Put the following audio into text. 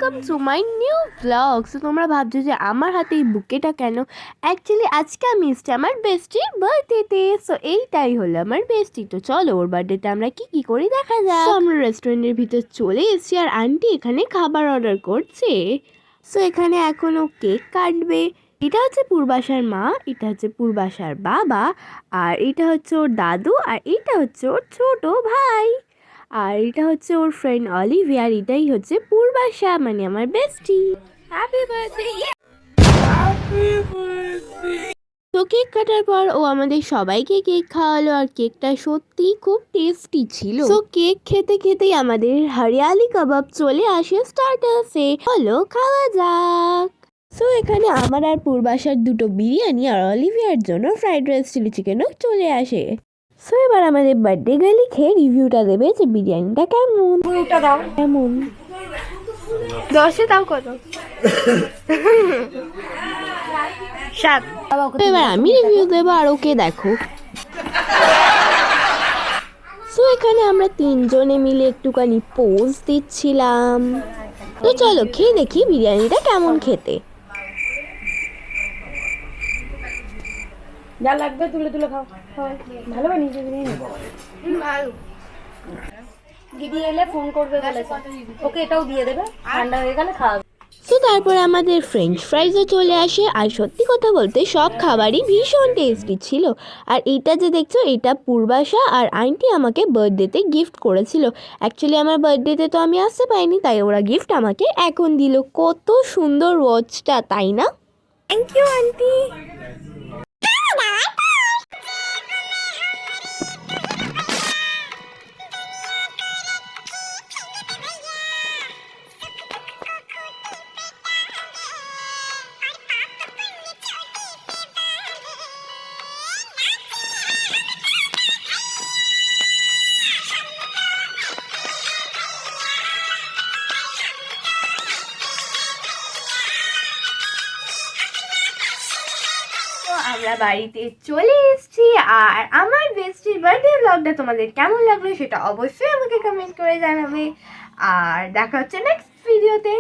Welcome to my new blog. So তোমরা ভাবছো যে আমার হাতে এই বুকেটা কেন? অ্যাকচুয়ালি আজকে আমি এসছি আমার বেস্টির বার্থডেতে। সো এইটাই হলো আমার বেস্টি। তো চলো ওর বার্থডেতে আমরা কি কি করি দেখা যাক। সো আমরা রেস্টুরেন্টের ভিতর চলে এসেছি আর আন্টি এখানে খাবার অর্ডার করছে। সো এখানে এখনও কেক কাটবে। এটা হচ্ছে পূর্বাশার মা, এটা হচ্ছে পূর্বাশার বাবা, আর এটা হচ্ছে ওর দাদু, আর এটা হচ্ছে ওর ছোট ভাই, আর এটা হচ্ছে ওর ফ্রেন্ড অলিভিয়া, আর এটাই হচ্ছে পূর্বাশা মানে আমার বেস্টি। Happy birthday. তো কেক কাটার পর ও আমাদের সবাইকে কেক খাওয়ালো আর কেকটা সত্যিই খুব টেস্টি ছিল। তো কেক খেতে খেতেই আমাদের হরিয়ালি কাবাব চলে আসে স্টার্টার্সে। হলো খাওয়া যাক। সো এখানে আমার আর পূর্বাশার দুটো বিরিয়ানি আর অলিভিয়ার জন্য ফ্রাইড রাইস চিলি চিকেনও চলে আসে। সো এবার আমাদের বার্থডে গার্লি খেয়ে রিভিউটা দেবে যে বিরিয়ানিটা কেমন। রিভিউটা দাও। কেমন 10-এ দাও কত? 7। তো এবার আমি রিভিউ দেবো আর ওকে দেখো। সো এখানে আমরা তিনজনে মিলে একটুখানি পোজ দিচ্ছিলাম। তো চলো খেয়ে দেখি বিরিয়ানিটা কেমন খেতে। যা লাগবে তুলে তুলে খাও। ভালো বানিয়েছে বিরিয়ানি। ভালো। দিদি এলে ফোন করবে বলেছে, ওকে এটাও দিয়ে দেবে, ঠান্ডা হয়ে গেলে খাওয়াবে। তো তারপরে আমাদের ফ্রেঞ্চ ফ্রাইজও চলে আসে আর সত্যি কথা বলতে সব খাবারই ভীষণ টেস্টি ছিল। আর এইটা যে দেখছো এটা পূর্বাশা আর আন্টি আমাকে বার্থডেতে গিফট করেছিল। অ্যাকচুয়ালি আমার বার্থডেতে তো আমি আসতে পারিনি, তাই ওরা গিফট আমাকে এখন দিল। কত সুন্দর ওয়াচটা, তাই না? Thank you aunty. আমরা বাড়িতে চলে এসেছি আর আমার বেস্টির বার্থডে ব্লগটা তোমাদের কেমন লাগলো সেটা অবশ্যই আমাকে কমেন্ট করে জানাবে। আর দেখা হচ্ছে নেক্সট ভিডিওতে।